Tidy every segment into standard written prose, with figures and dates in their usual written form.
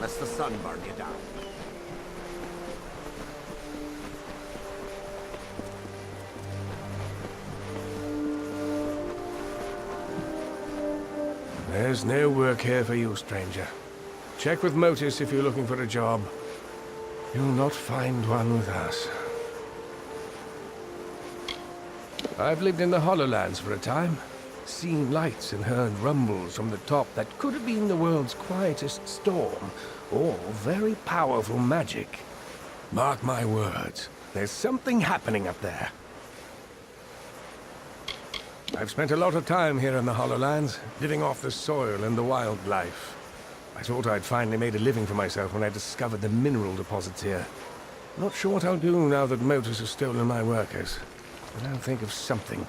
lest the sun burn you down. There's no work here for you, stranger. Check with Motis if you're looking for a job. You'll not find one with us. I've lived in the Hollowlands for a time. Seen lights and heard rumbles from the top that could have been the world's quietest storm, or very powerful magic. Mark my words, there's something happening up there. I've spent a lot of time here in the Hollowlands, living off the soil and the wildlife. I thought I'd finally made a living for myself when I discovered the mineral deposits here. Not sure what I'll do now that Motis has stolen my workers, but I'll think of something.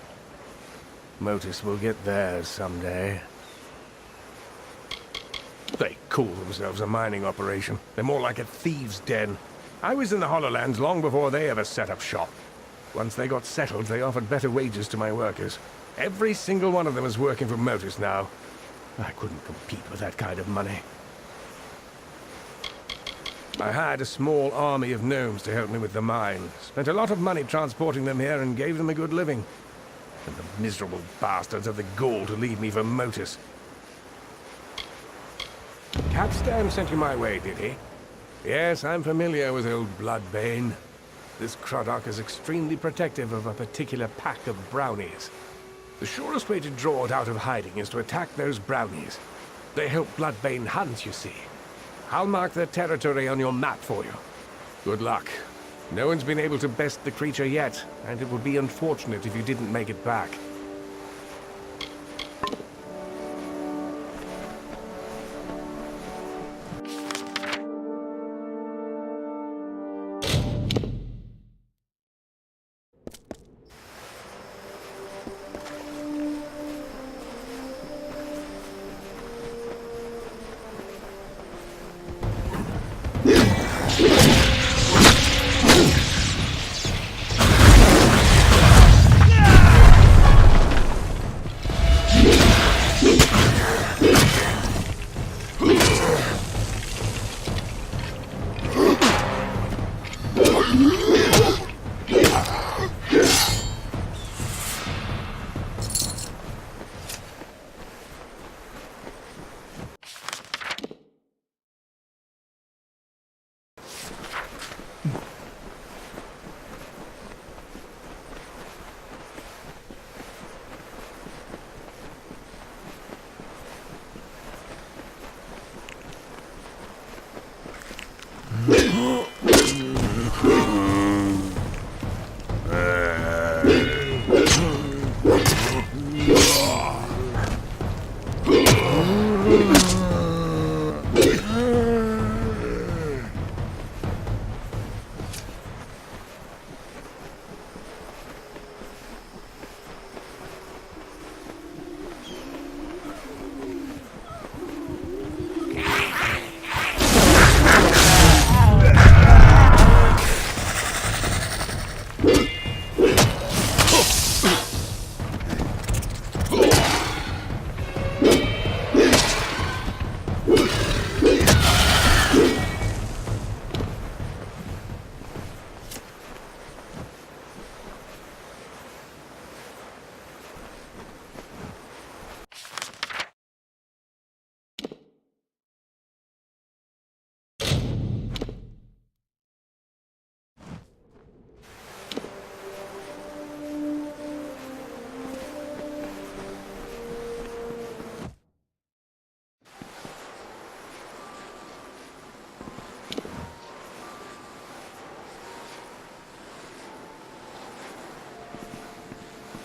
Motis will get theirs someday. They call themselves a mining operation. They're more like a thieves' den. I was in the Hollowlands long before they ever set up shop. Once they got settled, they offered better wages to my workers. Every single one of them is working for Motis now. I couldn't compete with that kind of money. I hired a small army of gnomes to help me with the mine. Spent a lot of money transporting them here and gave them a good living. And the miserable bastards had the gall to leave me for Motis. Capstan sent you my way, did he? Yes, I'm familiar with old Bloodbane. This Croddock is extremely protective of a particular pack of brownies. The surest way to draw it out of hiding is to attack those brownies. They help Bloodbane hunt, you see. I'll mark their territory on your map for you. Good luck. No one's been able to best the creature yet, and it would be unfortunate if you didn't make it back.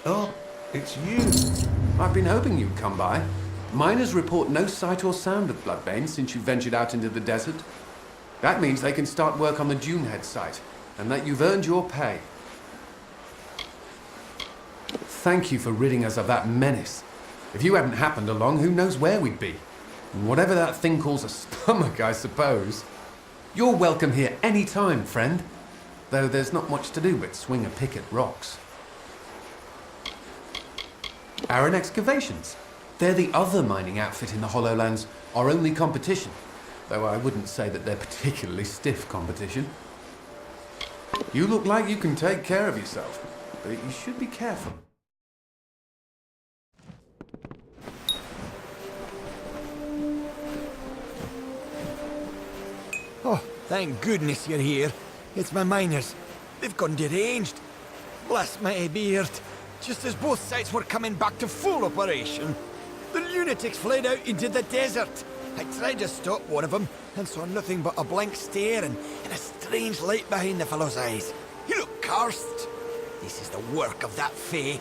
Oh, it's you. I've been hoping you'd come by. Miners report no sight or sound of Bloodbane since you ventured out into the desert. That means they can start work on the Dunehead site, and that you've earned your pay. Thank you for ridding us of that menace. If you hadn't happened along, who knows where we'd be? Whatever that thing calls a stomach, I suppose. You're welcome here any time, friend. Though there's not much to do but swing a pick at rocks. Aaron Excavations. They're the other mining outfit in the Hollowlands, our only competition. though I wouldn't say that they're particularly stiff competition. You look like you can take care of yourself, but you should be careful. Oh, thank goodness you're here. It's my miners. They've gone deranged. Bless my beard. Just as both sites were coming back to full operation, the lunatics fled out into the desert. I tried to stop one of them and saw nothing but a blank stare and a strange light behind the fellow's eyes. He looked cursed. This is the work of that Fae,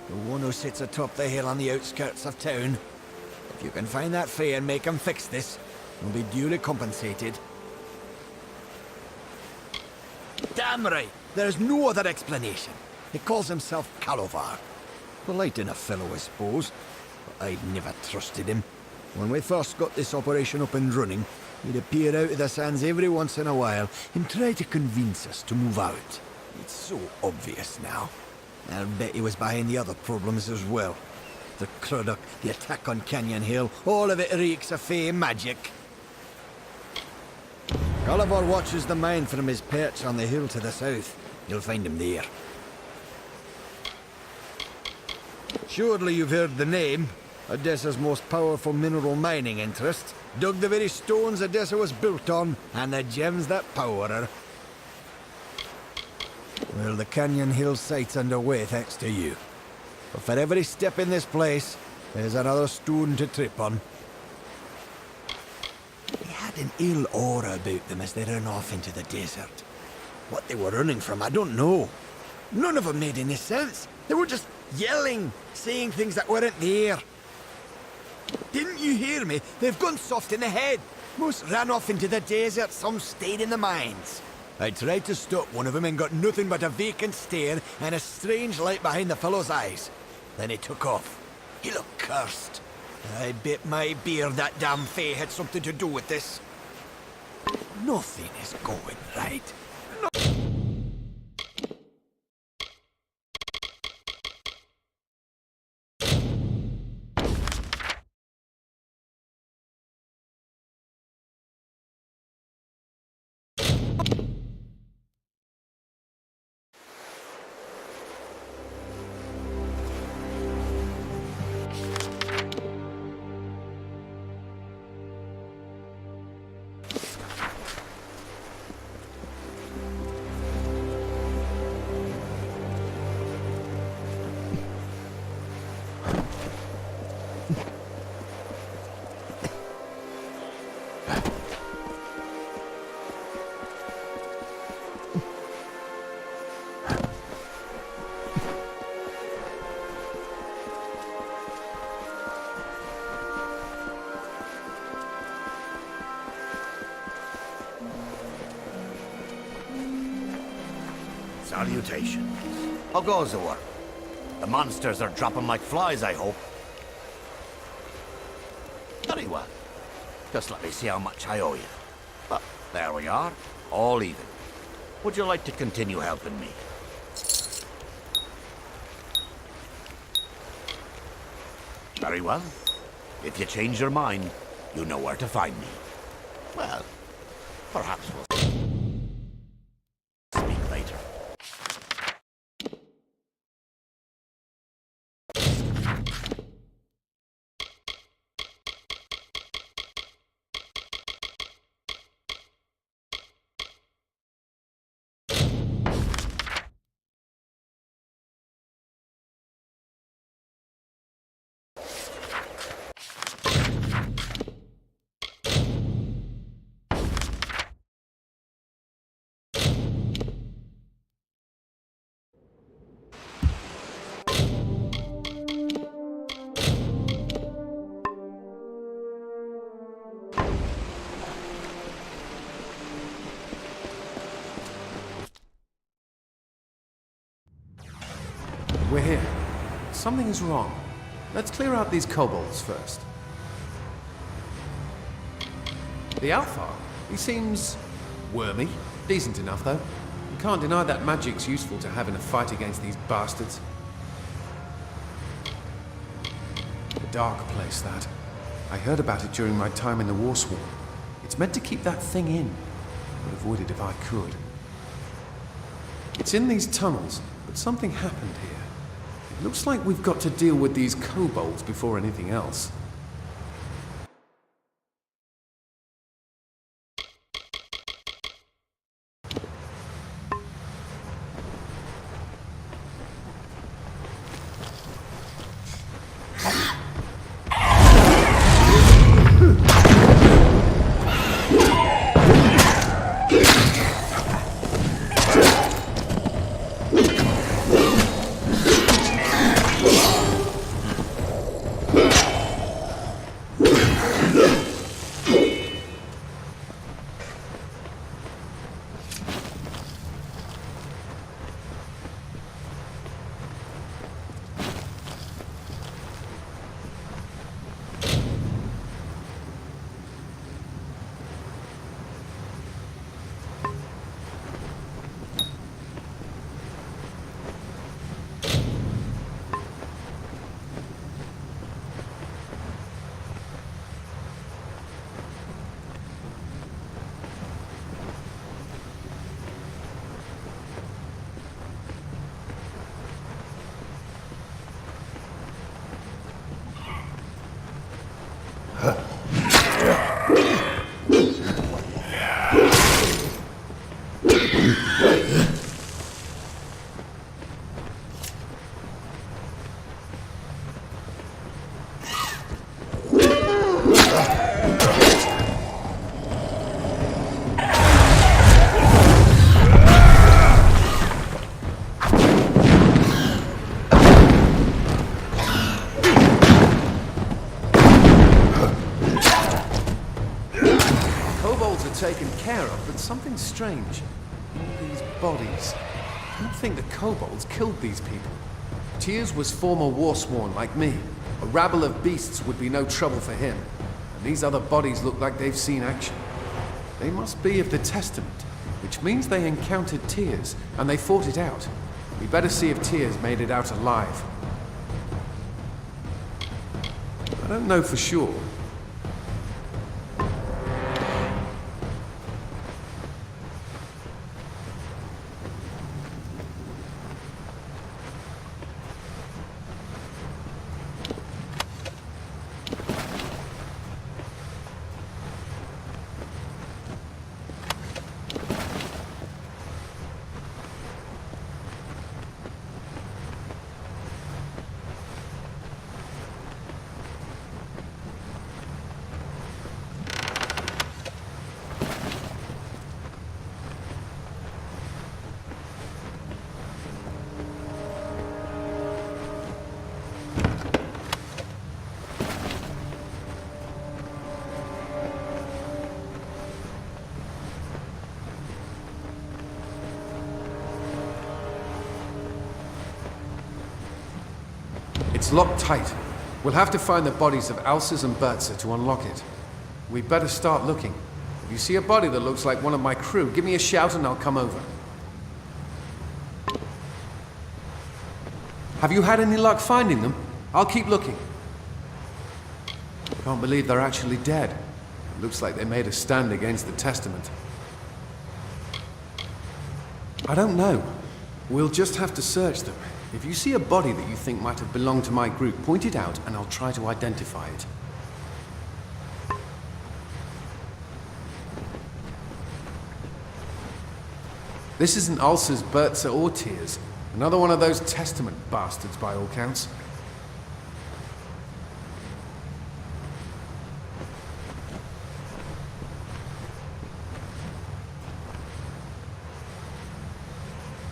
the one who sits atop the hill on the outskirts of town. If you can find that Fae and make him fix this, you'll be duly compensated. Damn right, there's no other explanation. He calls himself Calovar. Polite enough fellow, I suppose, but I'd never trusted him. When we first got this operation up and running, he'd appear out of the sands every once in a while and try to convince us to move out. It's so obvious now. I'll bet he was behind the other problems as well. The Cruduck, the attack on Canyon Hill, all of it reeks of Fae magic. Gulliver watches the mine from his perch on the hill to the south. You'll find him there. Surely you've heard the name. Odessa's most powerful mineral mining interest. Dug the very stones Odessa was built on, and the gems that power her. Well, the Canyon Hill site's underway thanks to you. But for every step in this place, there's another stone to trip on. They had an ill aura about them as they ran off into the desert. What they were running from, I don't know. None of them made any sense. They were just yelling, saying things that weren't there. Didn't you hear me? They've gone soft in the head. Most ran off into the desert, some stayed in the mines. I tried to stop one of them and got nothing but a vacant stare and a strange light behind the fellow's eyes. Then he took off. He looked cursed. I bet my beard that damn Fae had something to do with this. Nothing is going right. Salutations. How goes the work? The monsters are dropping like flies, I hope. Very well. Just let me see how much I owe you. But there we are, all even. Would you like to continue helping me? Very well. If you change your mind, you know where to find me. Well, perhaps we'll speak later. We're here. Something is wrong. Let's clear out these kobolds first. The Alpha, he seems wormy. Decent enough, though. You can't deny that magic's useful to have in a fight against these bastards. A dark place, that. I heard about it during my time in the War Swarm. It's meant to keep that thing in. I would avoid it if I could. It's in these tunnels, but something happened here. It looks like we've got to deal with these kobolds before anything else. Taken care of, but something strange. All these bodies. I don't think the kobolds killed these people. Tyrs was former warsworn like me. A rabble of beasts would be no trouble for him. And these other bodies look like they've seen action. They must be of the Testament, which means they encountered Tyrs, and they fought it out. We better see if Tyrs made it out alive. I don't know for sure. It's locked tight. We'll have to find the bodies of Alces and Bertza to unlock it. We better start looking. If you see a body that looks like one of my crew, give me a shout and I'll come over. Have you had any luck finding them? I'll keep looking. Can't believe they're actually dead. It looks like they made a stand against the Testament. I don't know. We'll just have to search them. If you see a body that you think might have belonged to my group, point it out and I'll try to identify it. This isn't Alces, Bertza, or Tyrs. Another one of those Testament bastards by all counts.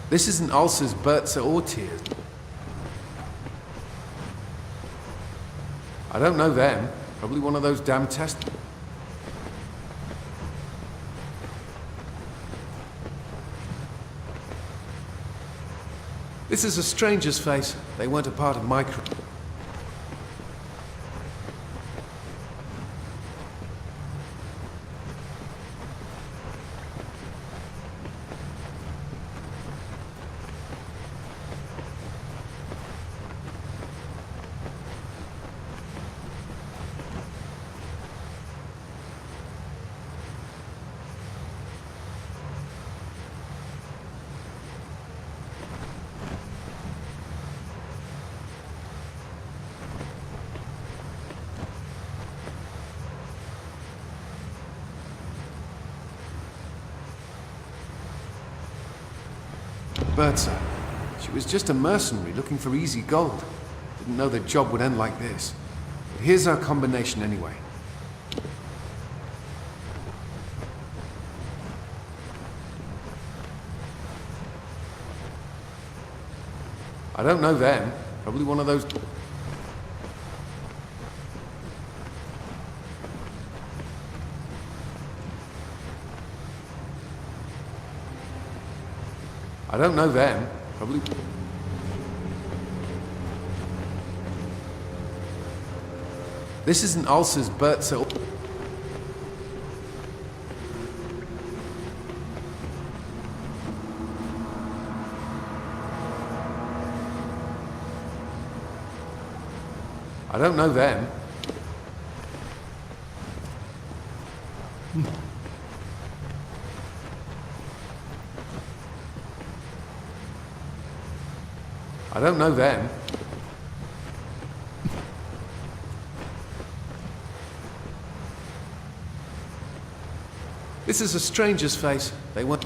This isn't Alces, Bertza, or Tyrs. I don't know them. Probably one of those damn Testament. This is a stranger's face. They weren't a part of my crew. Bertha. She was just a mercenary looking for easy gold. Didn't know the job would end like this. But here's our combination anyway. I don't know them. Probably one of those... I don't know them. Probably... This isn't Ulcer's Bertha. I don't know them. I don't know them. This is a stranger's face. They want...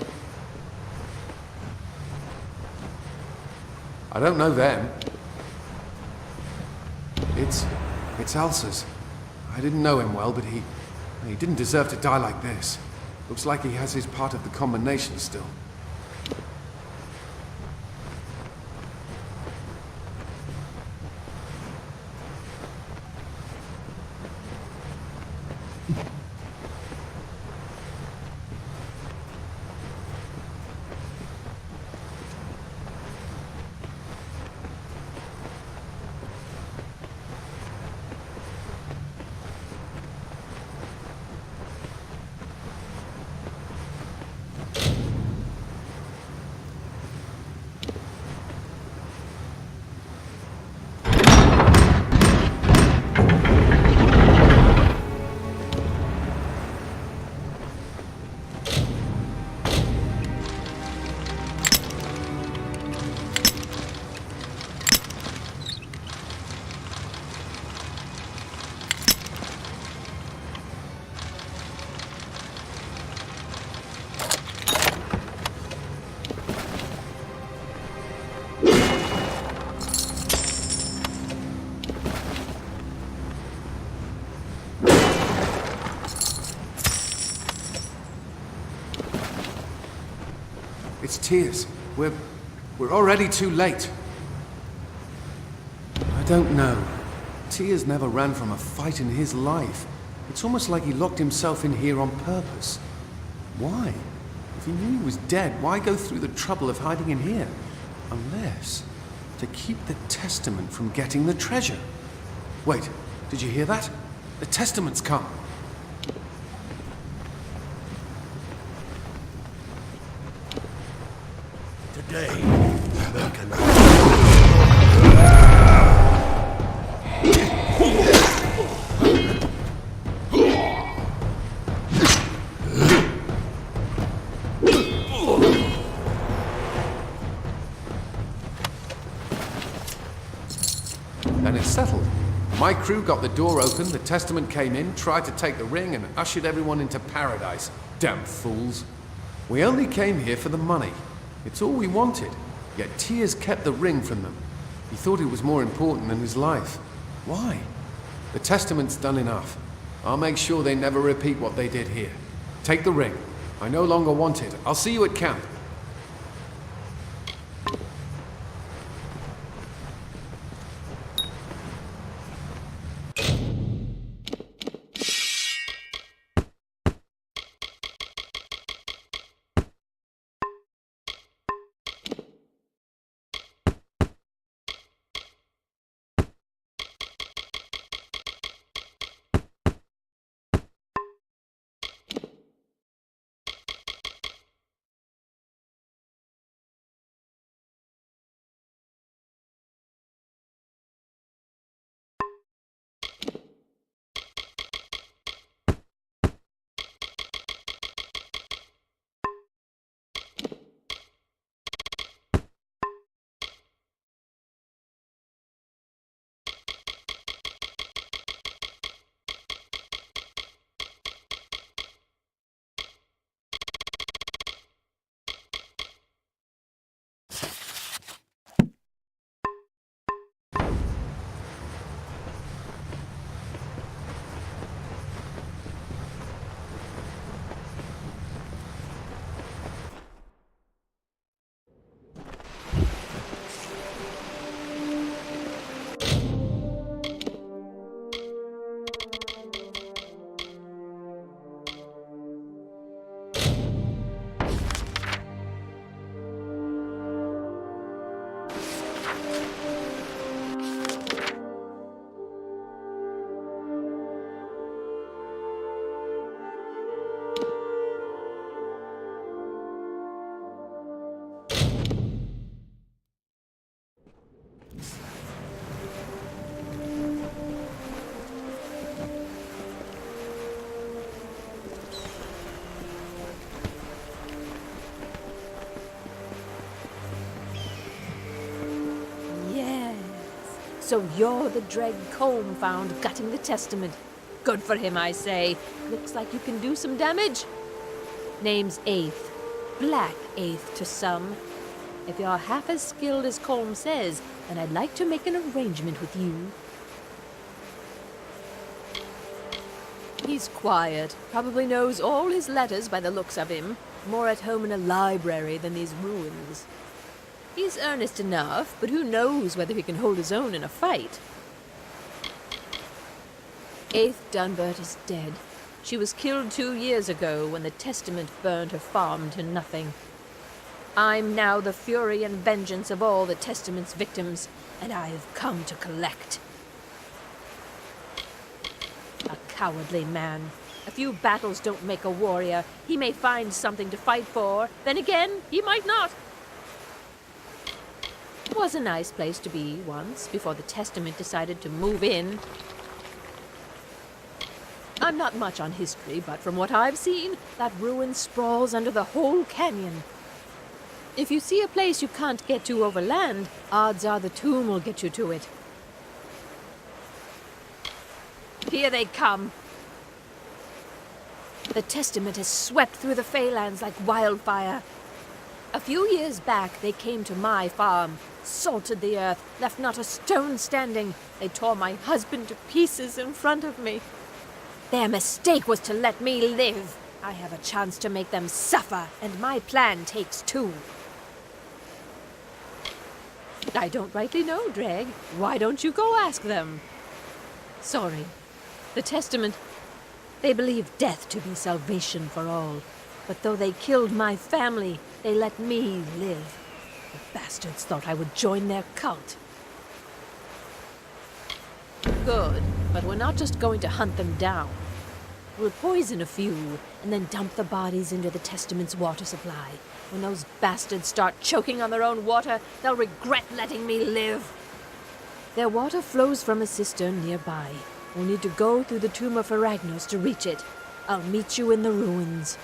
I don't know them. It's Ulcer's. I didn't know him well, but he didn't deserve to die like this. Looks like he has his part of the combination still. It's Tears. We're already too late. I don't know. Tears never ran from a fight in his life. It's almost like he locked himself in here on purpose. Why? If he knew he was dead, why go through the trouble of hiding in here? Unless to keep the Testament from getting the treasure. Wait, did you hear that? The Testament's come. Today, they can... Then it's settled. My crew got the door open, the Testament came in, tried to take the ring, and ushered everyone into paradise. Damn fools. We only came here for the money. It's all we wanted. Yet Tears kept the ring from them. He thought it was more important than his life. Why? The Testament's done enough. I'll make sure they never repeat what they did here. Take the ring. I no longer want it. I'll see you at camp. So you're the dread Colm found gutting the testament. Good for him, I say. Looks like you can do some damage. Name's Eighth. Black Eighth to some. If you're half as skilled as Colm says, then I'd like to make an arrangement with you. He's quiet. Probably knows all his letters by the looks of him. More at home in a library than these ruins. He's earnest enough, but who knows whether he can hold his own in a fight. Eighth Dunbert is dead. She was killed 2 years ago when the Testament burned her farm to nothing. I'm now the fury and vengeance of all the Testament's victims, and I've come to collect. A cowardly man. A few battles don't make a warrior. He may find something to fight for. Then again, he might not. It was a nice place to be once, before the Testament decided to move in. I'm not much on history, but from what I've seen, that ruin sprawls under the whole canyon. If you see a place you can't get to over land, odds are the tomb will get you to it. Here they come. The Testament has swept through the Feylands like wildfire. A few years back, they came to my farm, salted the earth, left not a stone standing. They tore my husband to pieces in front of me. Their mistake was to let me live. I have a chance to make them suffer, and my plan takes two. I don't rightly know, Dreg. Why don't you go ask them? Sorry. The Testament, they believe death to be salvation for all. But though they killed my family, they let me live. The bastards thought I would join their cult. Good, but we're not just going to hunt them down. We'll poison a few, and then dump the bodies into the Testament's water supply. When those bastards start choking on their own water, they'll regret letting me live. Their water flows from a cistern nearby. We'll need to go through the tomb of Aragnos to reach it. I'll meet you in the ruins.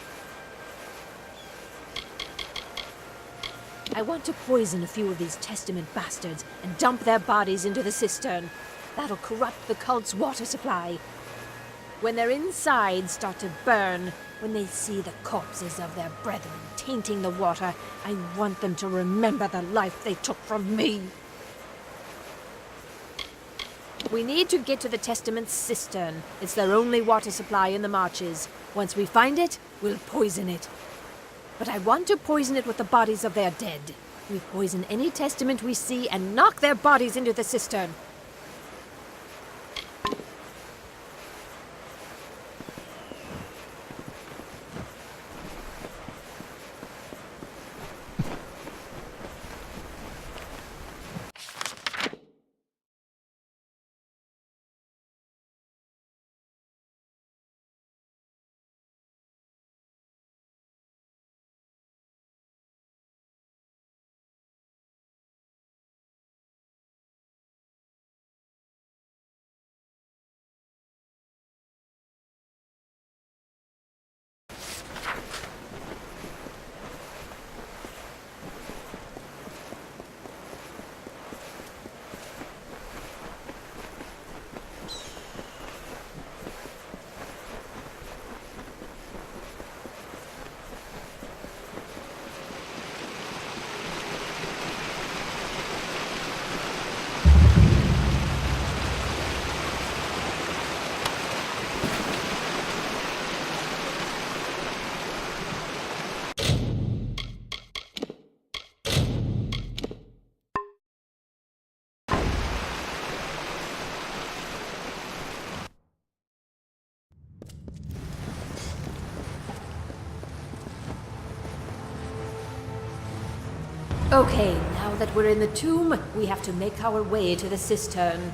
I want to poison a few of these Testament bastards and dump their bodies into the cistern. That'll corrupt the cult's water supply. When they're inside, start to burn. When they see the corpses of their brethren tainting the water, I want them to remember the life they took from me. We need to get to the Testament's cistern. It's their only water supply in the marches. Once we find it, we'll poison it. But I want to poison it with the bodies of their dead. We poison any Testament we see and knock their bodies into the cistern. Okay, now Now that we're in the tomb, we have to make our way to the cistern.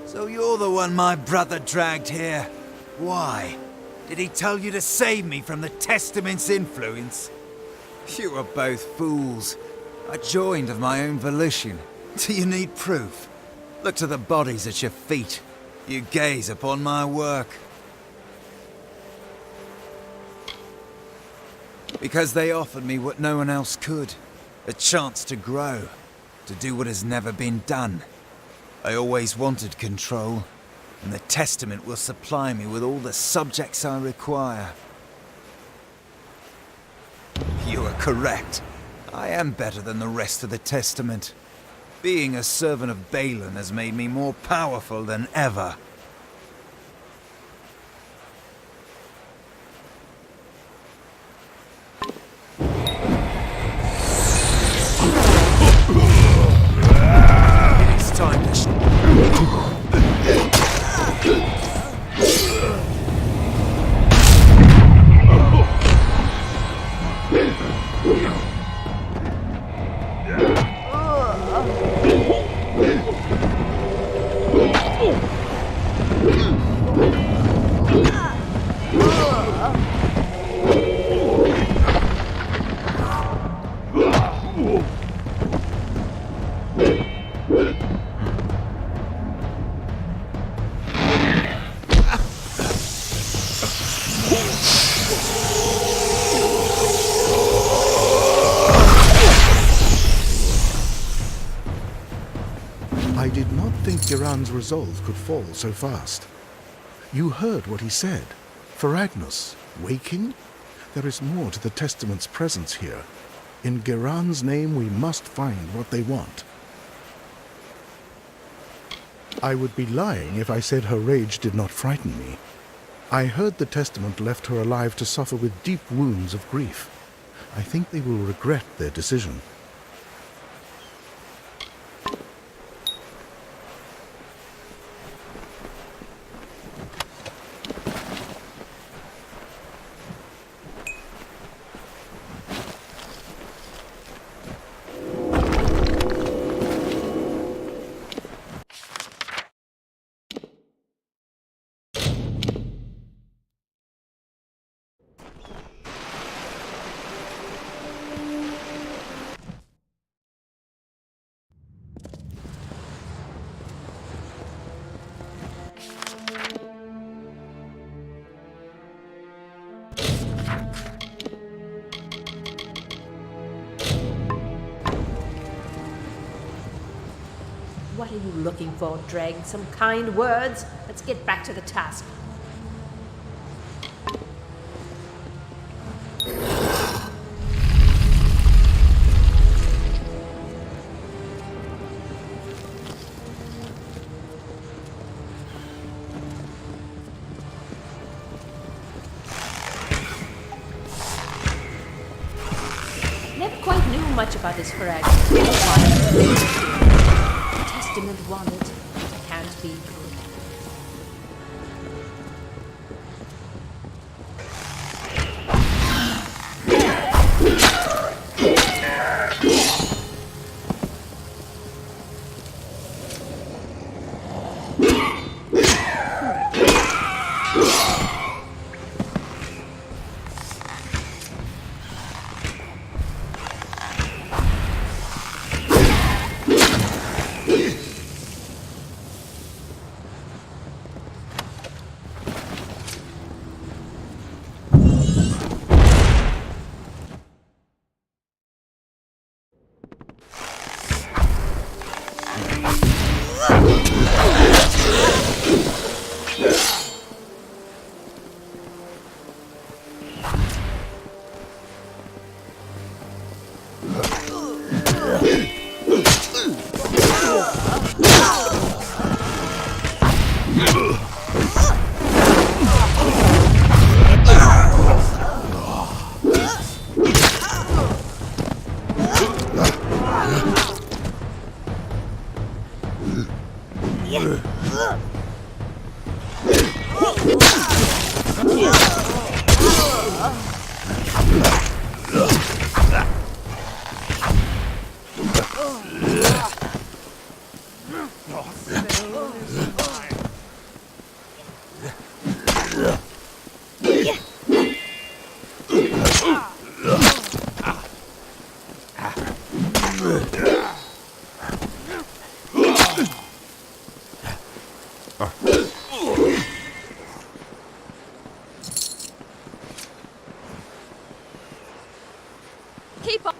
So you're the one my brother dragged here. Why? Did he tell you to save me from the Testament's influence? You are both fools. I joined of my own volition. Do you need proof? Look to the bodies at your feet. You gaze upon my work. Because they offered me what no one else could. A chance to grow. To do what has never been done. I always wanted control, and the Testament will supply me with all the subjects I require. You are correct. I am better than the rest of the Testament. Being a servant of Balin has made me more powerful than ever. It's time to think Giran's resolve could fall so fast. You heard what he said. Ferragnus, waking? There is more to the Testament's presence here. In Giran's name, we must find what they want. I would be lying if I said her rage did not frighten me. I heard the Testament left her alive to suffer with deep wounds of grief. I think they will regret their decision. What are you looking for, Dreg? Some kind words? Let's get back to the task. Never quite knew much about this Ferragnus. Testament wanted. It can't be good.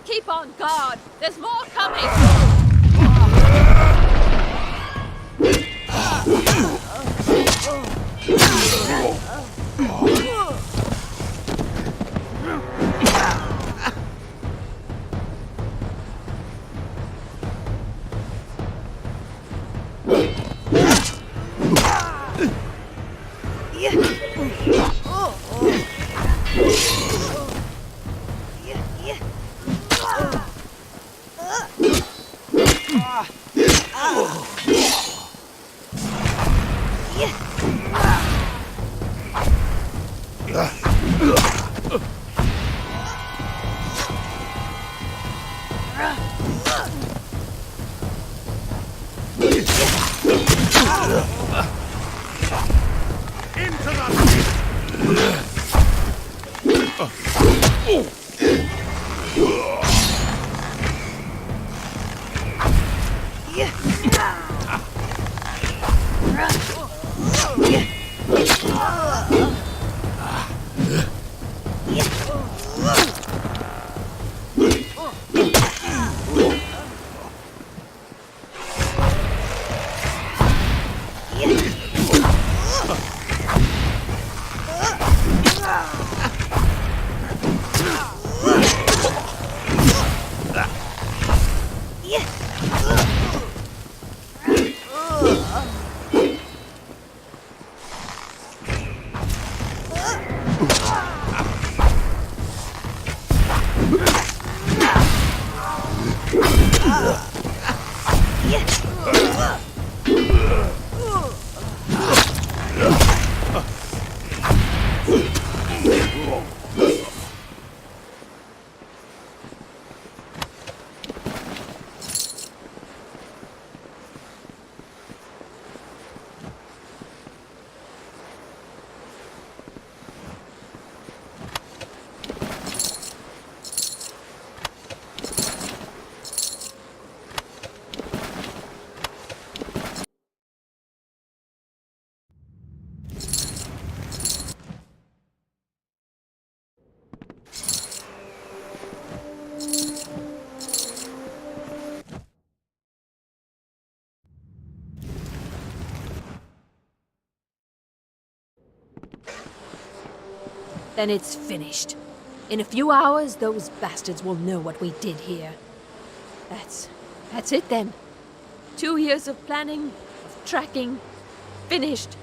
Keep on guard. There's more coming. then it's finished. In a few hours, those bastards will know what we did here. That's it then. 2 years of planning, of tracking, finished.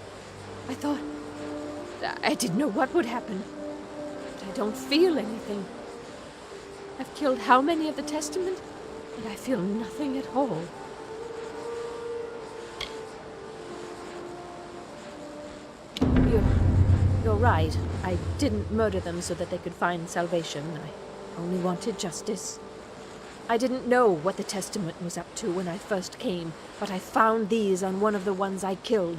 I didn't know what would happen. But I don't feel anything. I've killed how many of the Testament? And I feel nothing at all. You're right. I didn't murder them so that they could find salvation. I only wanted justice. I didn't know what the Testament was up to when I first came, but I found these on one of the ones I killed.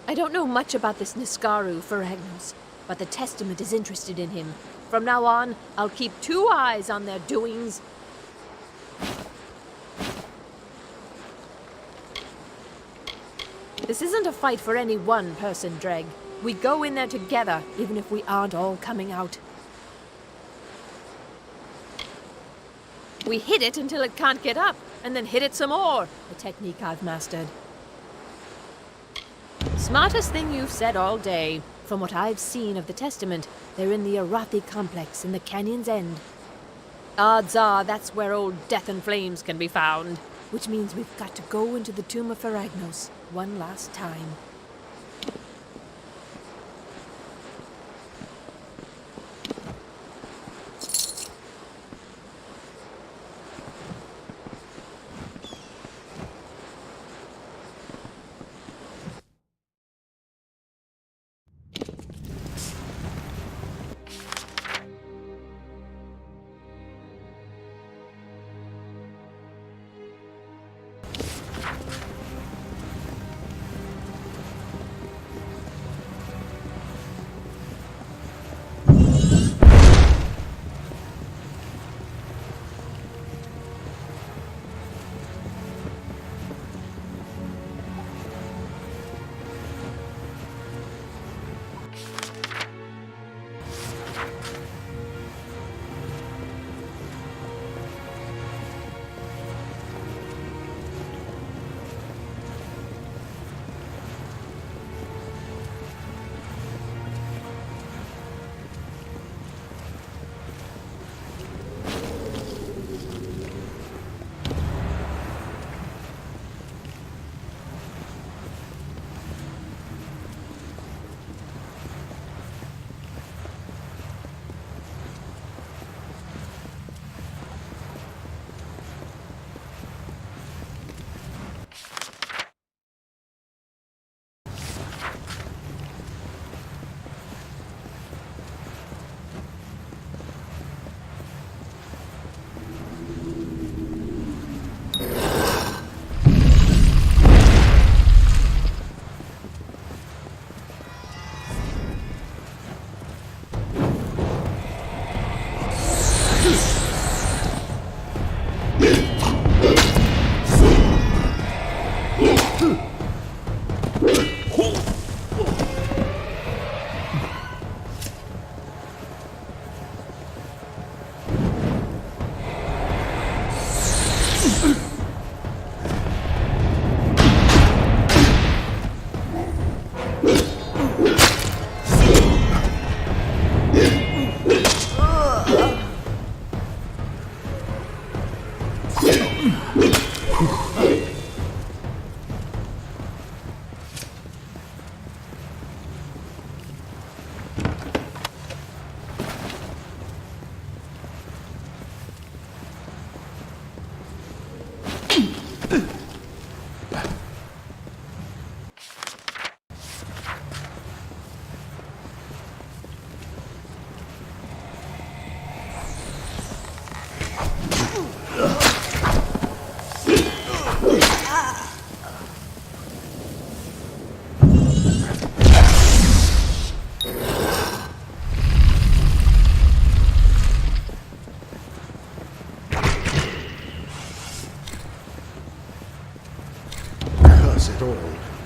I don't know much about this Niskaru Feragnos, but the Testament is interested in him. From now on, I'll keep 2 eyes on their doings. This isn't a fight for any one person, Dreg. We go in there together, even if we aren't all coming out. We hit it until it can't get up, and then hit it some more. A technique I've mastered. Smartest thing you've said all day. From what I've seen of the Testament, they're in the Arathi complex in the canyon's end. Odds are that's where old Death and Flames can be found. Which means we've got to go into the tomb of Feragnos one last time.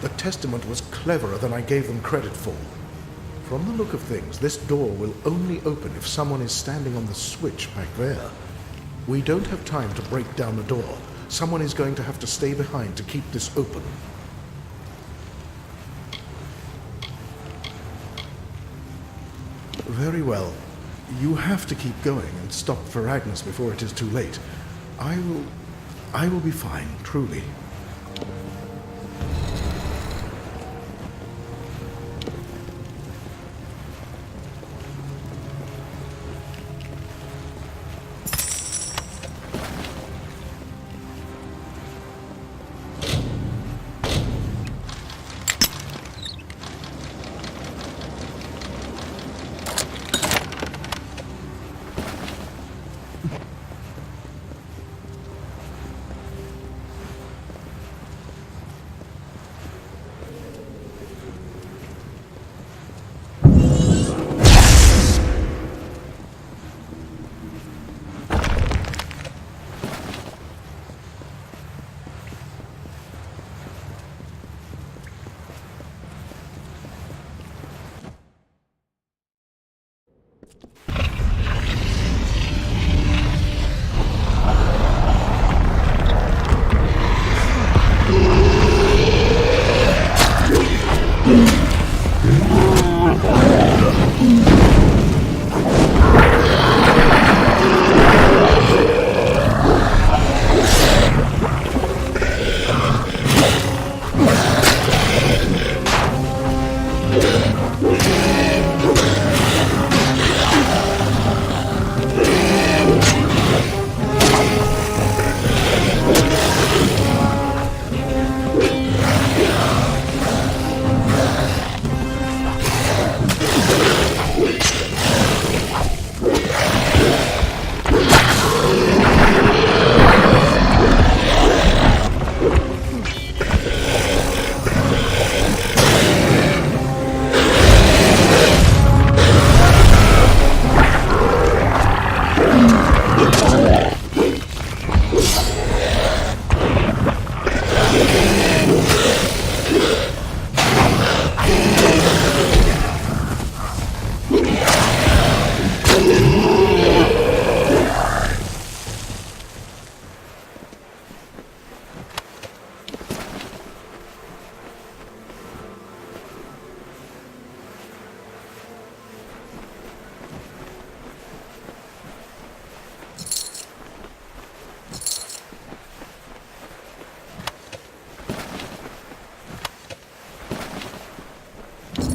The Testament was cleverer than I gave them credit for. From the look of things, this door will only open if someone is standing on the switch back there. We don't have time to break down the door. Someone is going to have to stay behind to keep this open. Very well. You have to keep going and stop Ferragnus before it is too late. I will be fine, truly.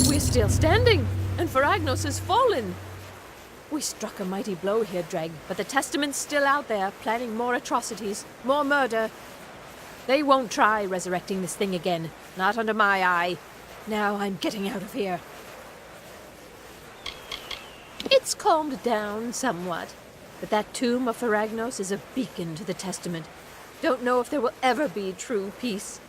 We're still standing, and Ferragnus has fallen. We struck a mighty blow here, Dreg, but the Testament's still out there, planning more atrocities, more murder. They won't try resurrecting this thing again, not under my eye. Now I'm getting out of here. It's calmed down somewhat, but that tomb of Ferragnus is a beacon to the Testament. Don't know if there will ever be true peace.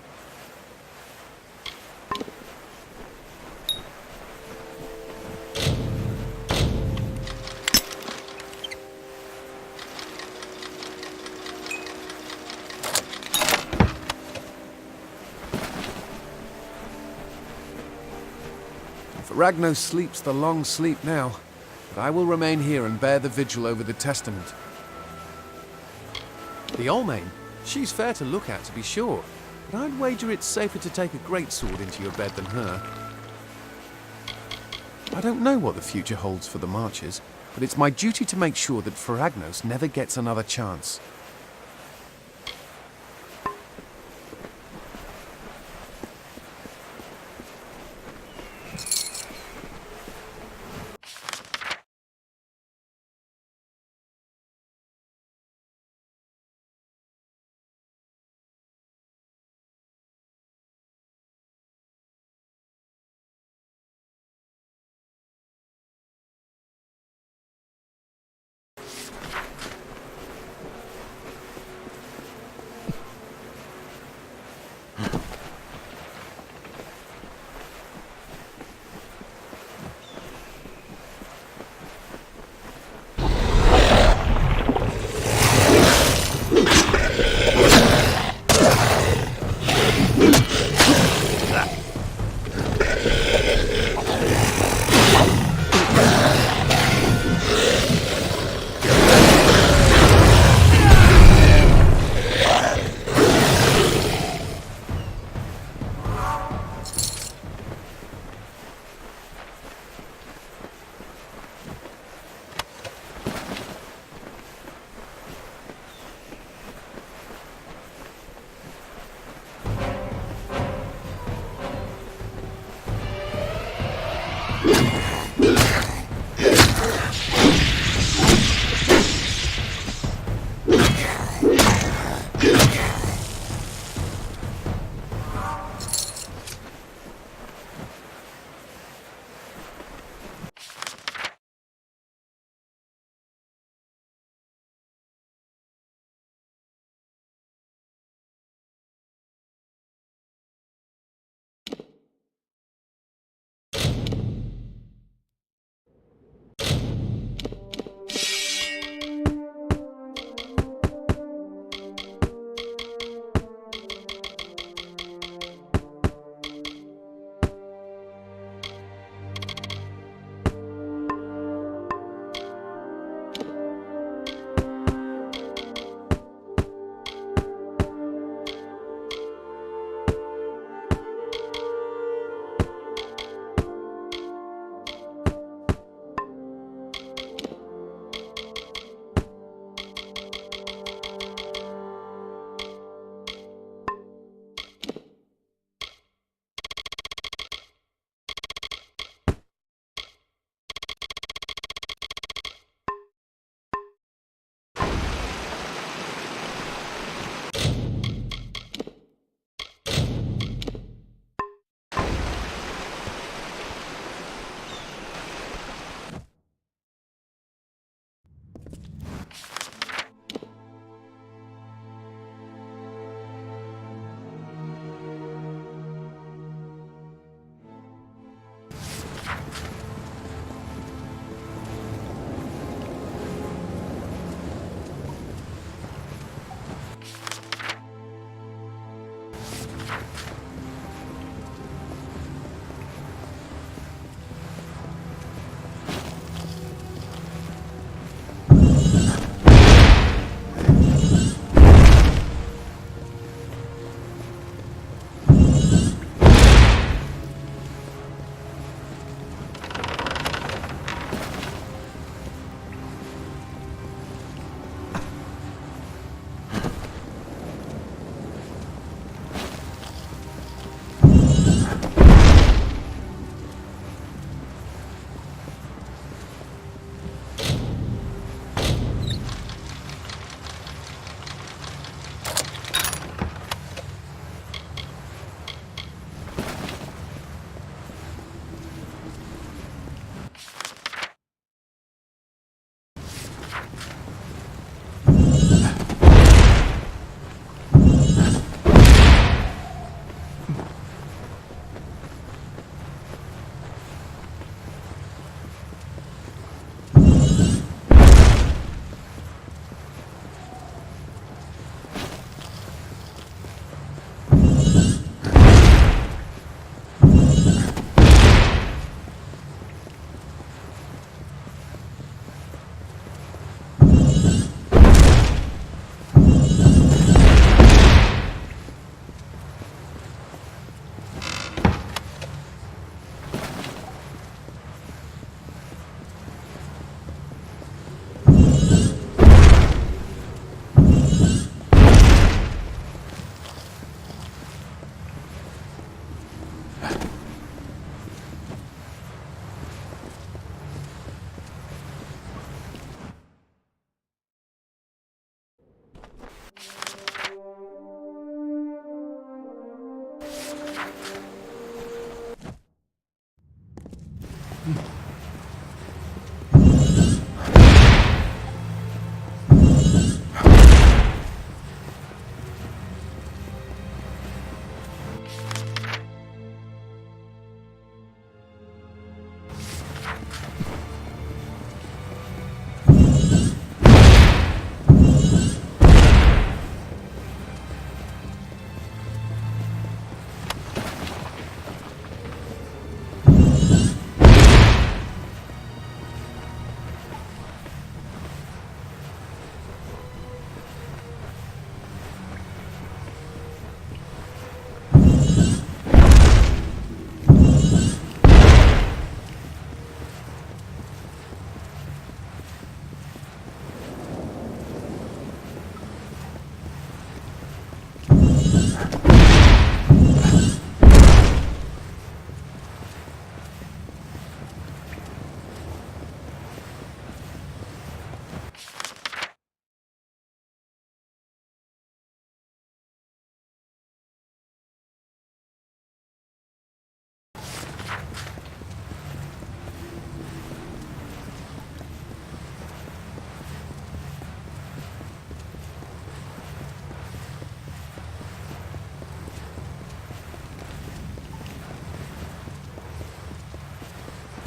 Ferragnus sleeps the long sleep now, but I will remain here and bear the vigil over the Testament. The Almain, she's fair to look at, to be sure, but I'd wager it's safer to take a greatsword into your bed than her. I don't know what the future holds for the Marchers, but it's my duty to make sure that Ferragnus never gets another chance.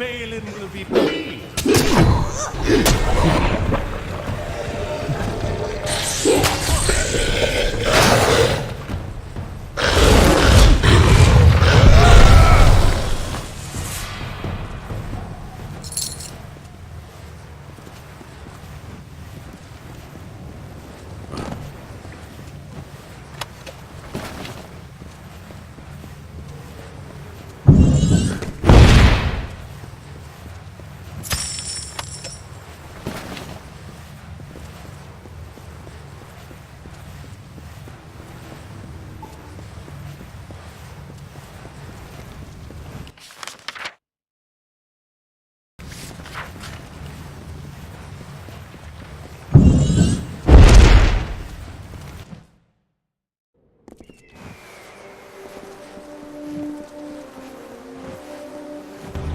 Balin will be pleased.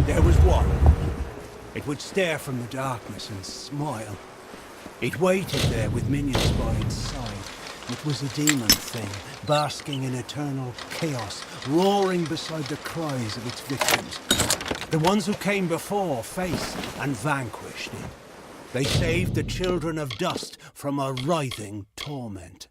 There was one. It would stare from the darkness and smile. It waited there with minions by its side. It was a demon thing, basking in eternal chaos, roaring beside the cries of its victims. The ones who came before faced and vanquished it. They saved the children of dust from a writhing torment.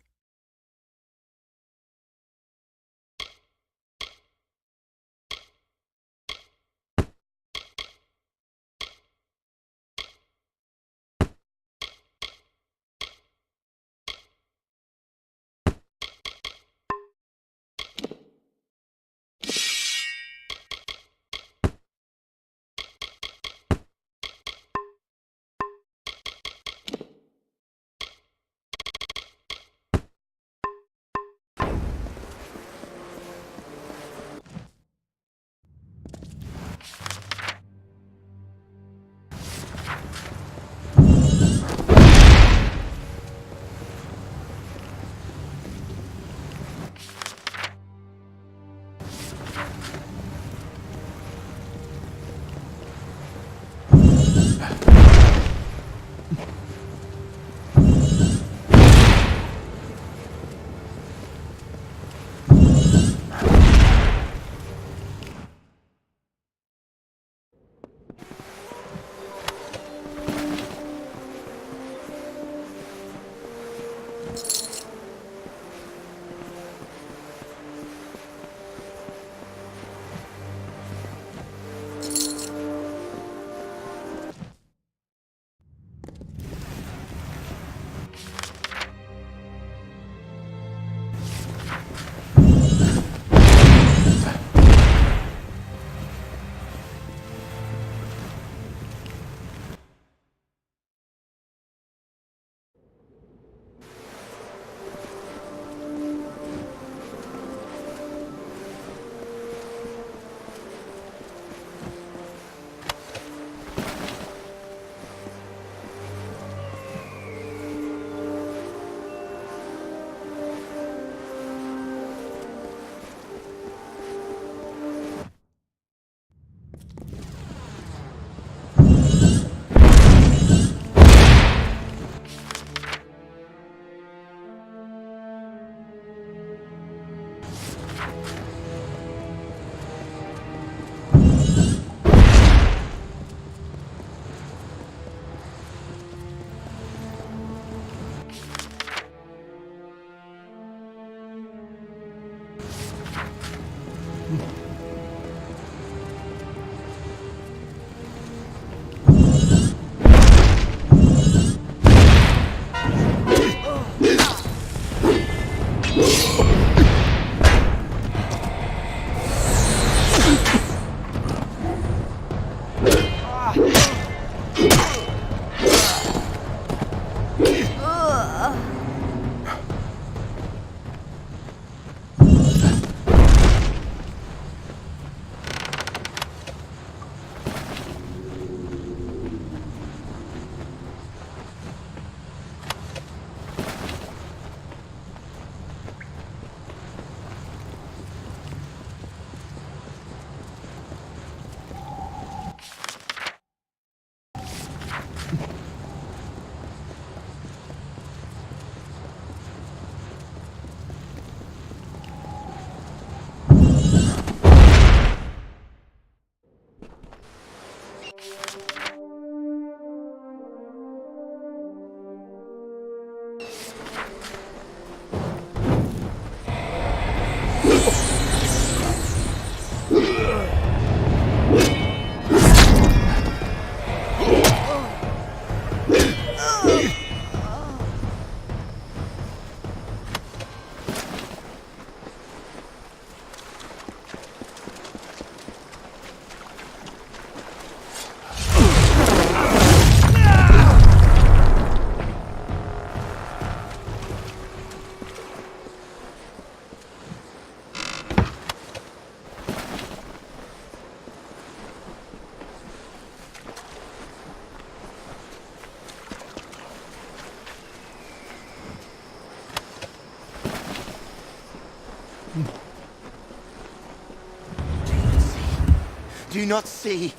Do you not see?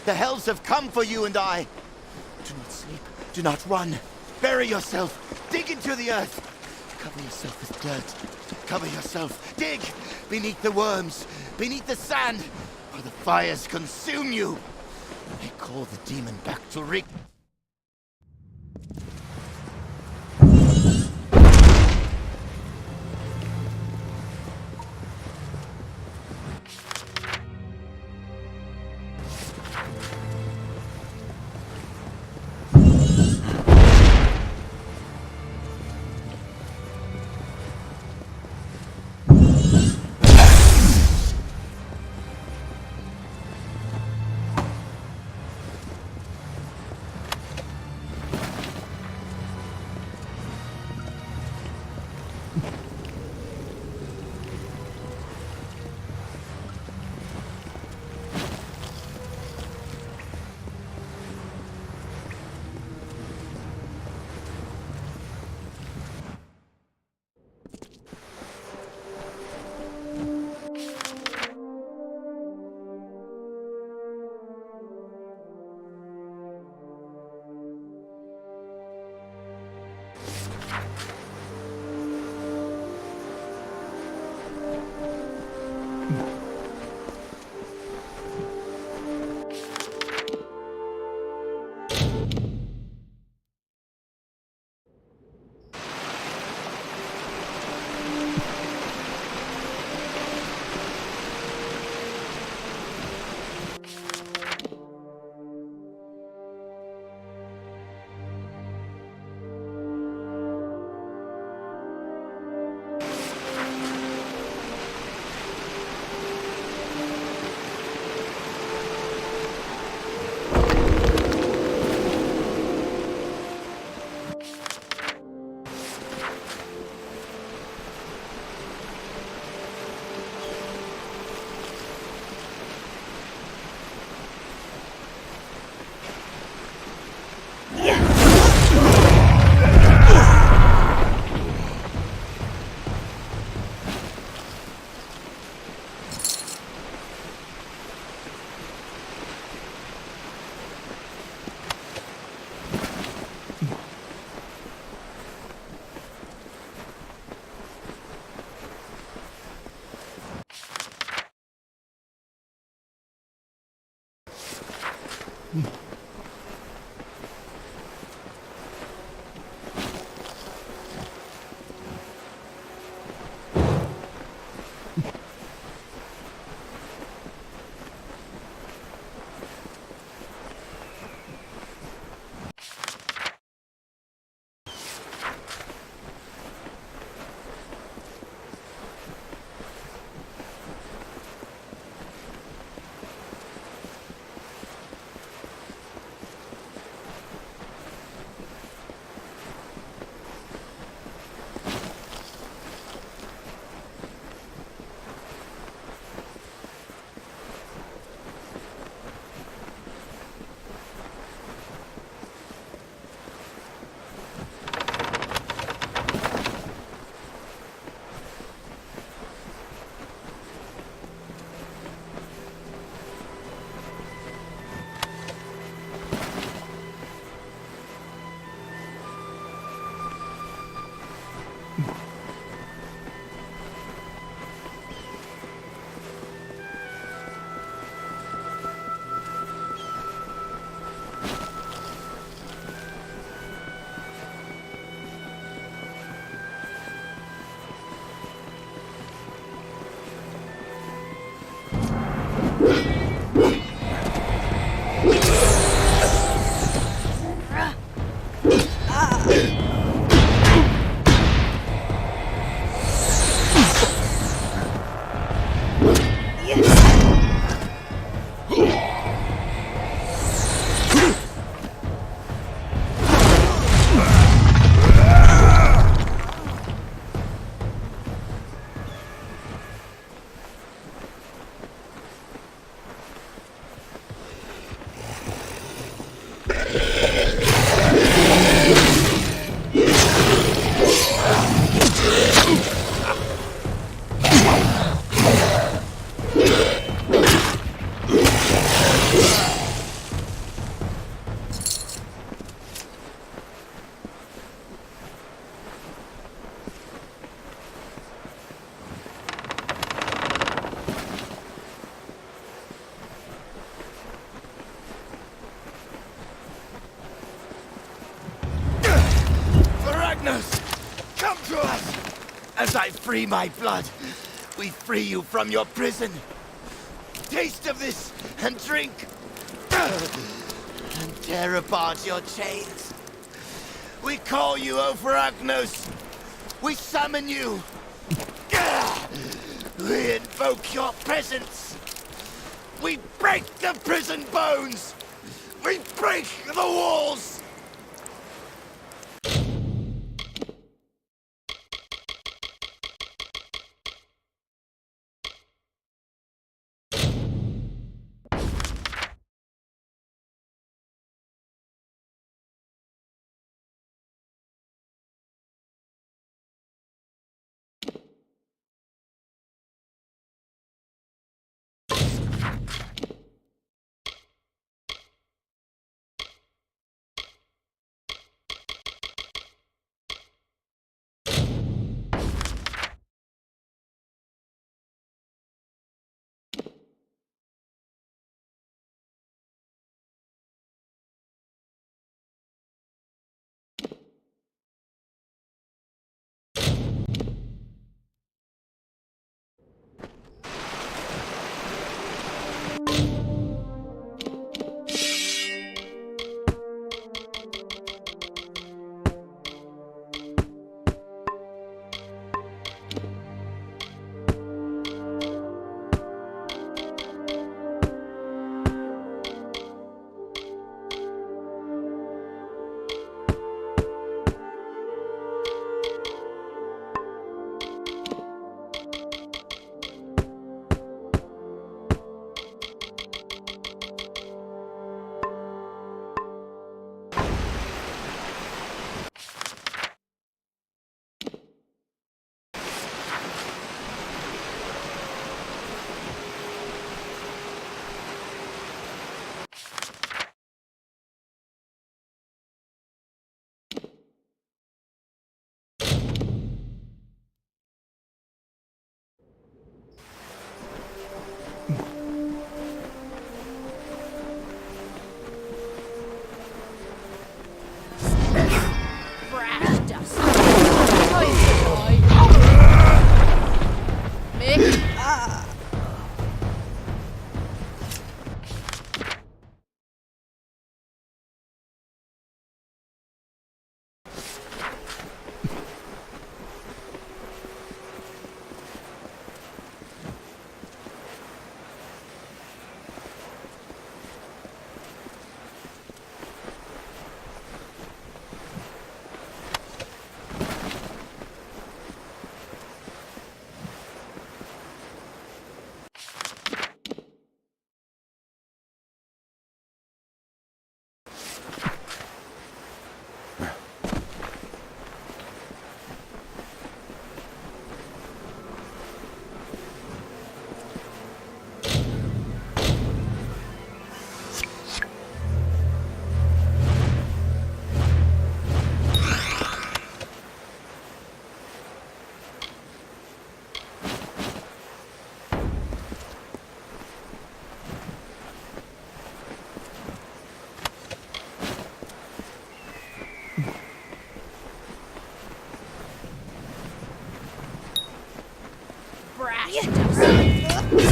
The hells have come for you and I. Do not sleep. Do not run. Bury yourself. Dig into the earth. Cover yourself with dirt. Cover yourself. Dig beneath the worms, beneath the sand, or the fires consume you. They call the demon back to wreak. Agnos, come to us! As I free my blood, we free you from your prison. Taste of this and drink, and tear apart your chains. We call you, O for Agnos. We summon you. We invoke your presence. We break the prison bones. We break the walls.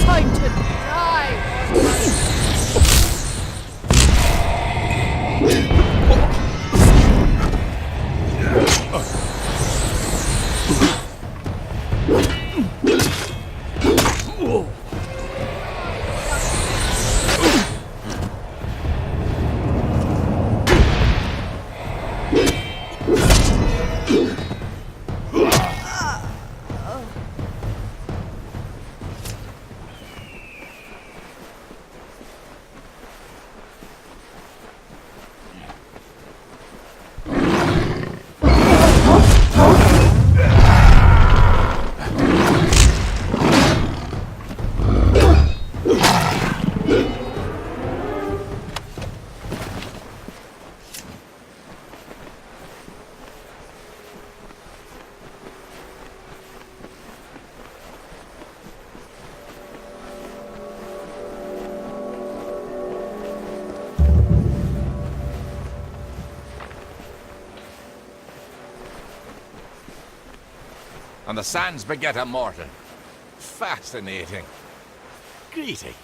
Time to die! and the sands beget a mortal. Fascinating. Greetings.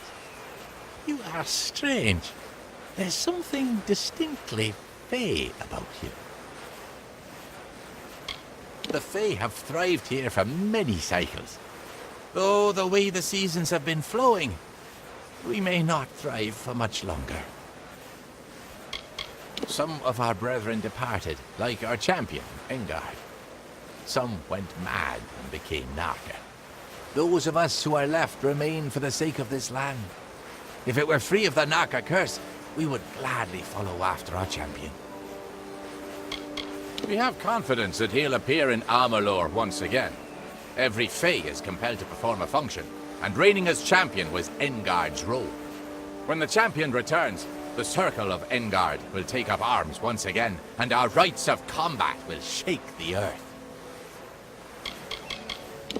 You are strange. There's something distinctly fey about you. The Fae have thrived here for many cycles. Though the way the seasons have been flowing, we may not thrive for much longer. Some of our brethren departed, like our champion, Engard. Some went mad and became Narka. Those of us who are left remain for the sake of this land. If it were free of the Narka curse, we would gladly follow after our champion. We have confidence that he'll appear in Amalur once again. Every Fae is compelled to perform a function, and reigning as champion was Engard's role. When the champion returns, the Circle of Engard will take up arms once again, and our rites of combat will shake the earth.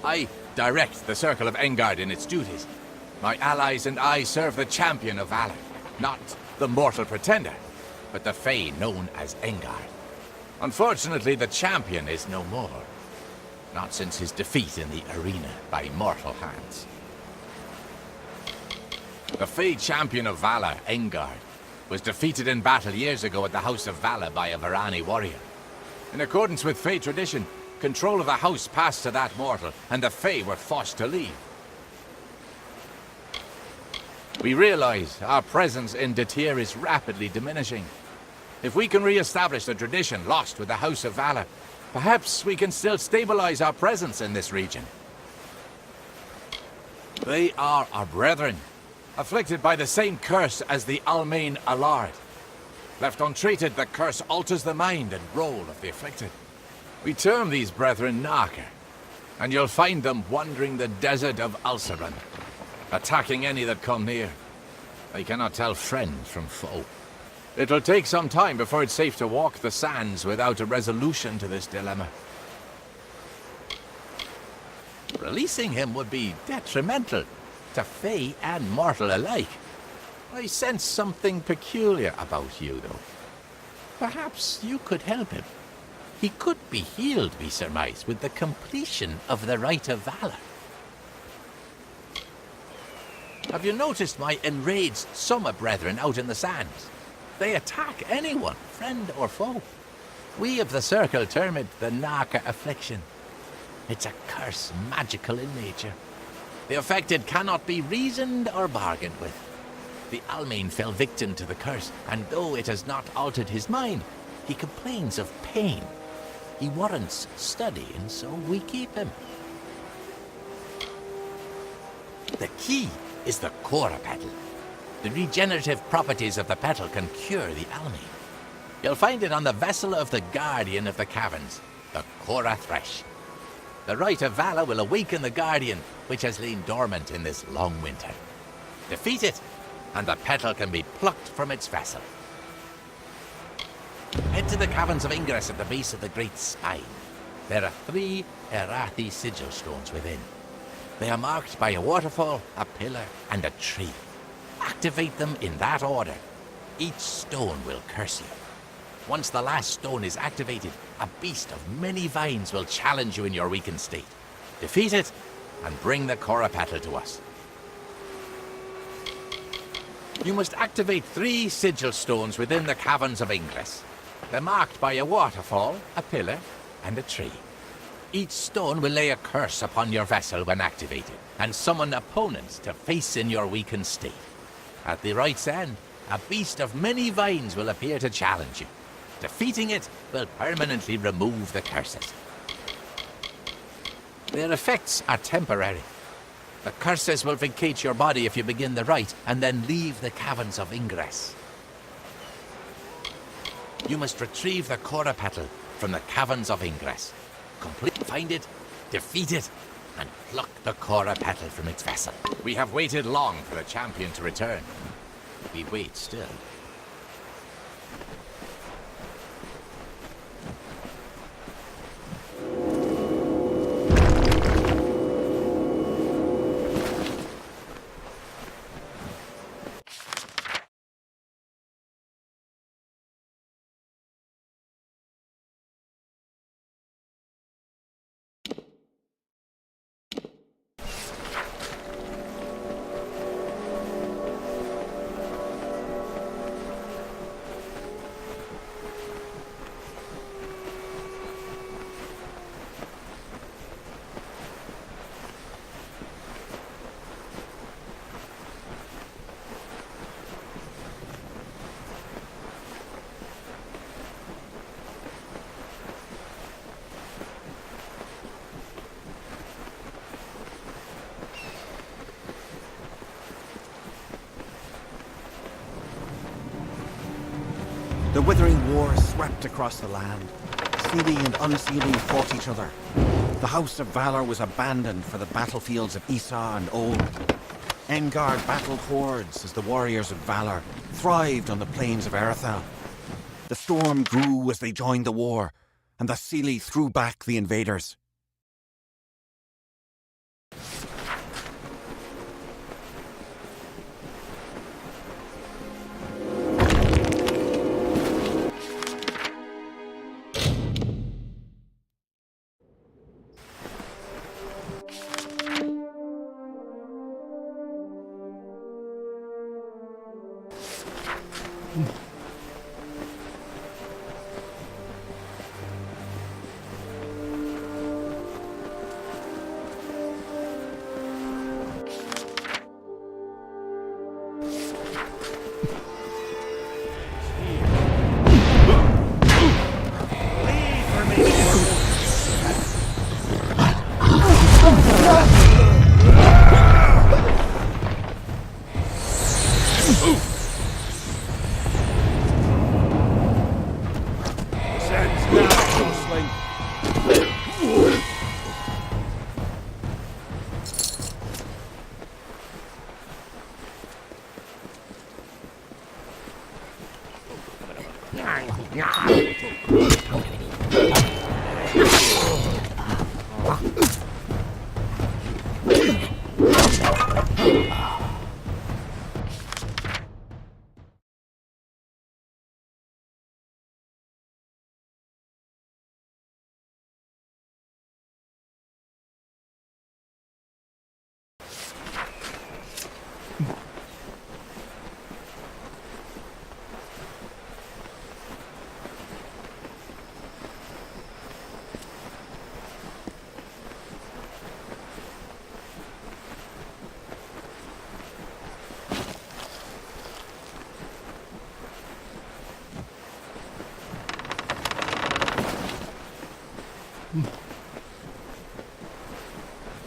I direct the Circle of Engard in its duties. My allies and I serve the champion of valor, not the mortal pretender, but the Fae known as Engard. Unfortunately, the champion is no more. Not since his defeat in the arena by mortal hands. The Fae champion of valor, Engard, was defeated in battle years ago at the House of Valor by a Varani warrior. In accordance with Fae tradition, control of the house passed to that mortal, and the Fae were forced to leave. We realize our presence in Detir is rapidly diminishing. If we can re-establish the tradition lost with the House of Valor, perhaps we can still stabilize our presence in this region. They are our brethren, afflicted by the same curse as the Almain Allard. Left untreated, the curse alters the mind and role of the afflicted. We term these brethren Narka, and you'll find them wandering the desert of Ulceran, attacking any that come near. They cannot tell friend from foe. It'll take some time before it's safe to walk the sands without a resolution to this dilemma. Releasing him would be detrimental to Fae and mortal alike. I sense something peculiar about you, though. Perhaps you could help him. He could be healed, we surmise, with the completion of the Rite of Valor. Have you noticed my enraged summer brethren out in the sands? They attack anyone, friend or foe. We of the Circle term it the Narka Affliction. It's a curse magical in nature. The affected cannot be reasoned or bargained with. The Almain fell victim to the curse, and though it has not altered his mind, he complains of pain. He warrants study, and so we keep him. The key is the Cora Petal. The regenerative properties of the petal can cure the Almain. You'll find it on the vessel of the Guardian of the Caverns, the Cora Thresh. The Rite of Valor will awaken the Guardian, which has lain dormant in this long winter. Defeat it, and the petal can be plucked from its vessel. Head to the Caverns of Ingress at the base of the Great Spine. There are 3 Erathi sigil stones within. They are marked by a waterfall, a pillar, and a tree. Activate them in that order. Each stone will curse you. Once the last stone is activated, a beast of many vines will challenge you in your weakened state. Defeat it, and bring the Cora Petal to us. You must activate 3 sigil stones within the Caverns of Ingress. They're marked by a waterfall, a pillar, and a tree. Each stone will lay a curse upon your vessel when activated, and summon opponents to face in your weakened state. At the rite's end, a beast of many vines will appear to challenge you. Defeating it will permanently remove the curses. Their effects are temporary. The curses will vacate your body if you begin the rite, and then leave the Caverns of Ingress. You must retrieve the Cora Petal from the Caverns of Ingress. Find it, defeat it, and pluck the Cora Petal from its vessel. We have waited long for the champion to return. We wait still. The withering war swept across the land. Seelie and Unseelie fought each other. The House of Valor was abandoned for the battlefields of Esau and Old. Engard battled hordes as the warriors of Valor thrived on the plains of Erythal. The storm grew as they joined the war, and the Seelie threw back the invaders.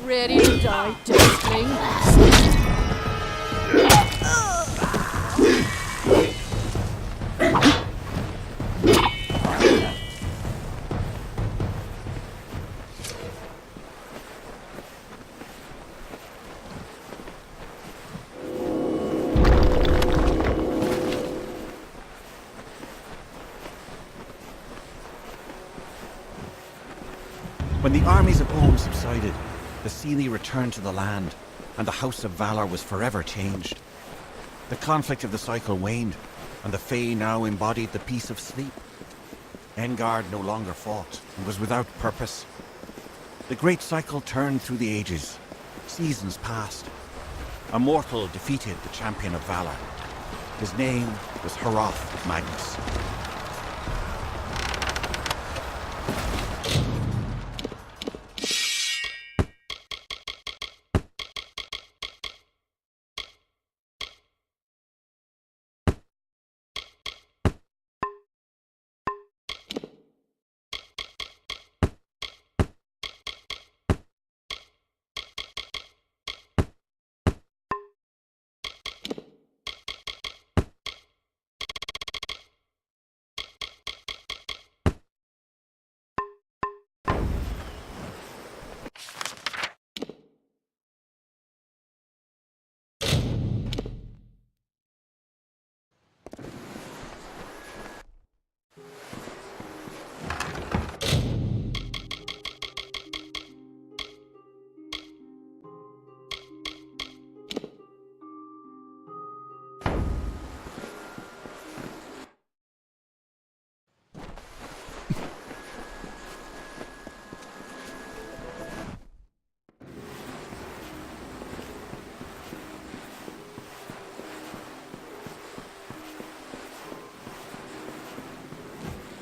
Ready to die, Tiefling? When the armies of Ulm subsided, the Seelie returned to the land, and the House of Valor was forever changed. The conflict of the cycle waned, and the Fae now embodied the peace of sleep. Engard no longer fought, and was without purpose. The great cycle turned through the ages. Seasons passed. A mortal defeated the champion of Valor. His name was Hroth of Magnus.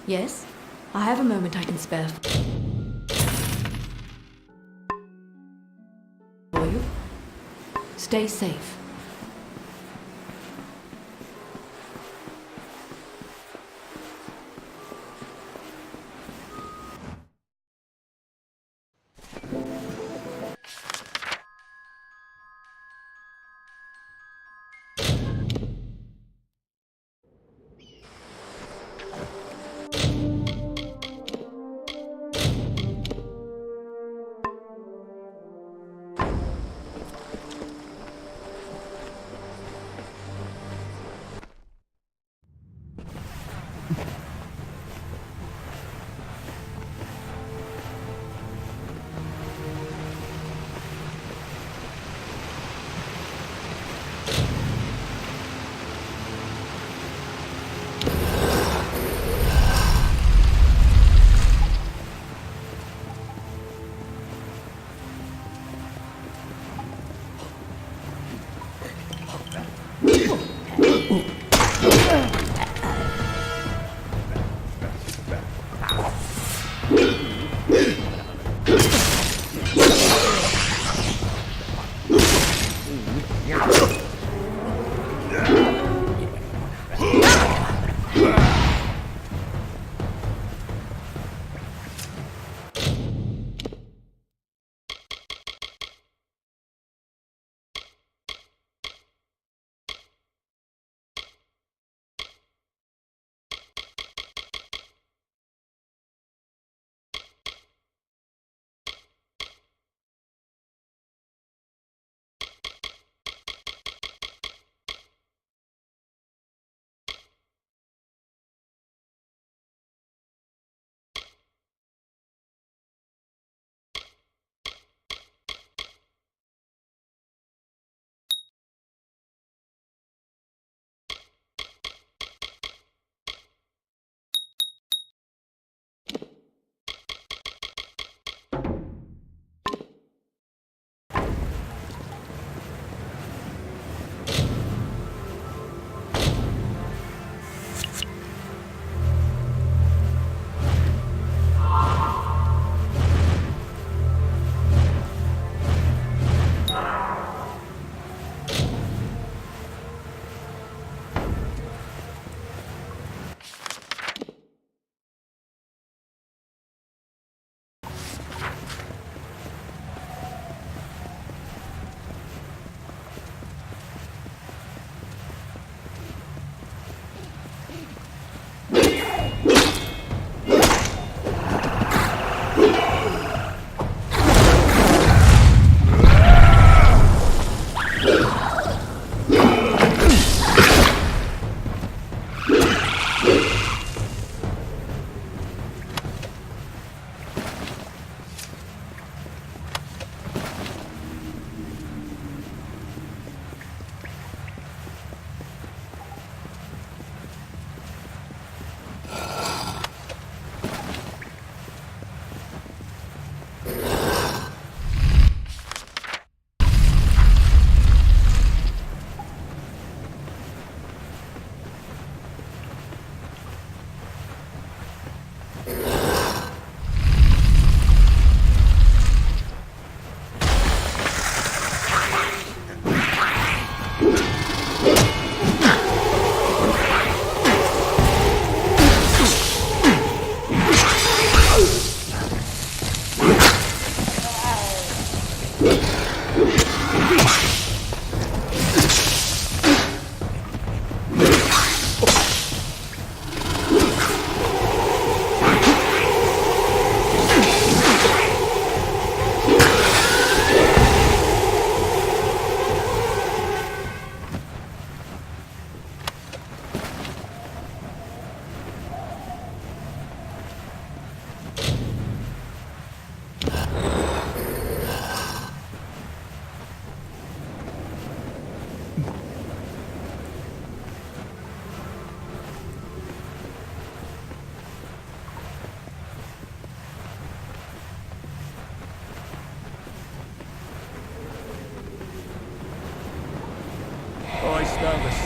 Yes? I have a moment I can spare for you. Stay safe.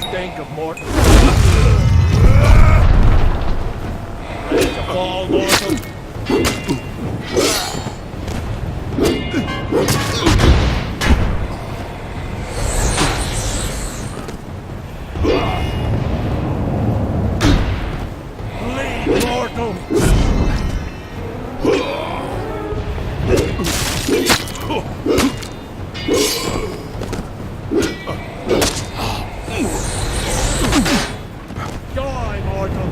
stink of mortal. Ready to fall, mortal? Bleed, mortal! Die, mortal!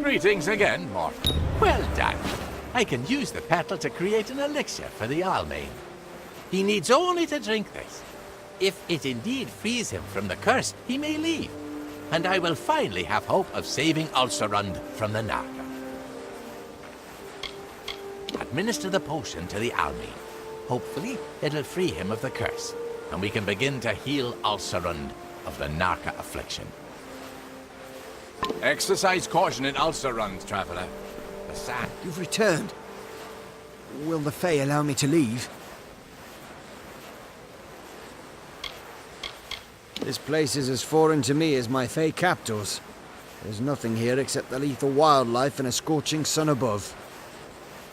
Greetings again, mortal. Well done. I can use the petal to create an elixir for the Almain. He needs only to drink this. If it indeed frees him from the curse, he may leave. And I will finally have hope of saving Ulcerund from the Narca. Administer the potion to the Almain. Hopefully, it'll free him of the curse, and we can begin to heal Ulcerund of the Narca affliction. Exercise caution in Ulcerund, traveler. The sand. You've returned. Will the Fae allow me to leave? This place is as foreign to me as my Fae captors. There's nothing here except the lethal wildlife and a scorching sun above.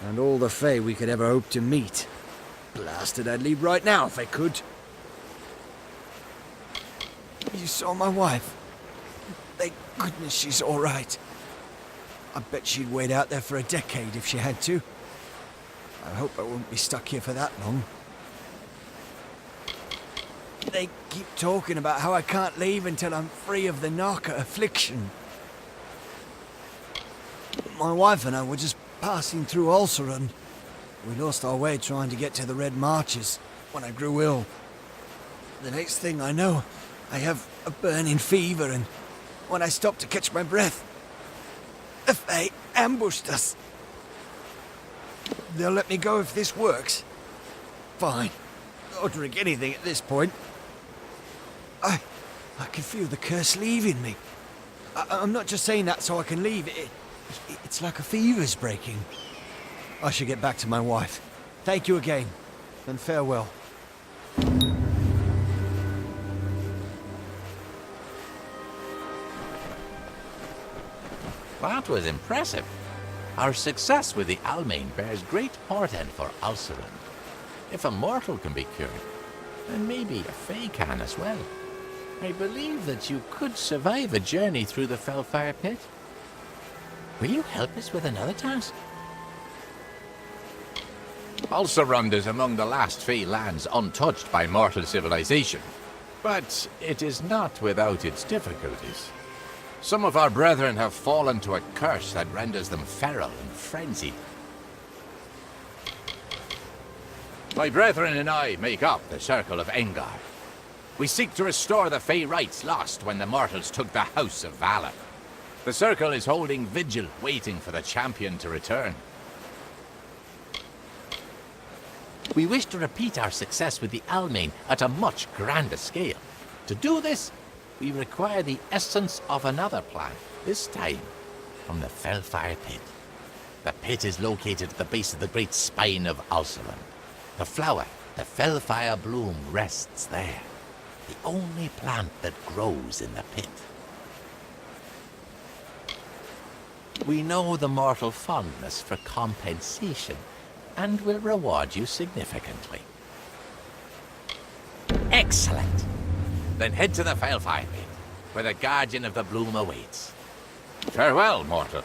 And all the Fae we could ever hope to meet. Blasted, I'd leave right now if I could. You saw my wife? Thank goodness she's all right. I bet she'd wait out there for a decade if she had to. I hope I won't be stuck here for that long. They keep talking about how I can't leave until I'm free of the Narca affliction. My wife and I were just passing through Ulcerund. We lost our way trying to get to the Red Marches when I grew ill. The next thing I know, I have a burning fever, and when I stopped to catch my breath, the Fae ambushed us. They'll let me go if this works. Fine. I'll drink anything at this point. I can feel the curse leaving me. I'm not just saying that so I can leave. It's like a fever's breaking. I should get back to my wife. Thank you again, and farewell. That was impressive. Our success with the Almain bears great portent for Ulcerin. If a mortal can be cured, then maybe a Fae can as well. I believe that you could survive a journey through the Fellfire Pit. Will you help us with another task? Ulcerund is among the last Fae lands untouched by mortal civilization. But it is not without its difficulties. Some of our brethren have fallen to a curse that renders them feral and frenzied. My brethren and I make up the Circle of Engar. We seek to restore the Fae rights lost when the mortals took the House of Valor. The Circle is holding vigil, waiting for the champion to return. We wish to repeat our success with the Almain at a much grander scale. To do this, we require the essence of another plant, this time from the Fellfire Pit. The pit is located at the base of the great spine of Ulcerin. The flower, the Fellfire bloom, rests there, the only plant that grows in the pit. We know the mortal fondness for compensation, and will reward you significantly. Excellent! Then head to the Fellfire Pit, where the Guardian of the Bloom awaits. Farewell, mortal.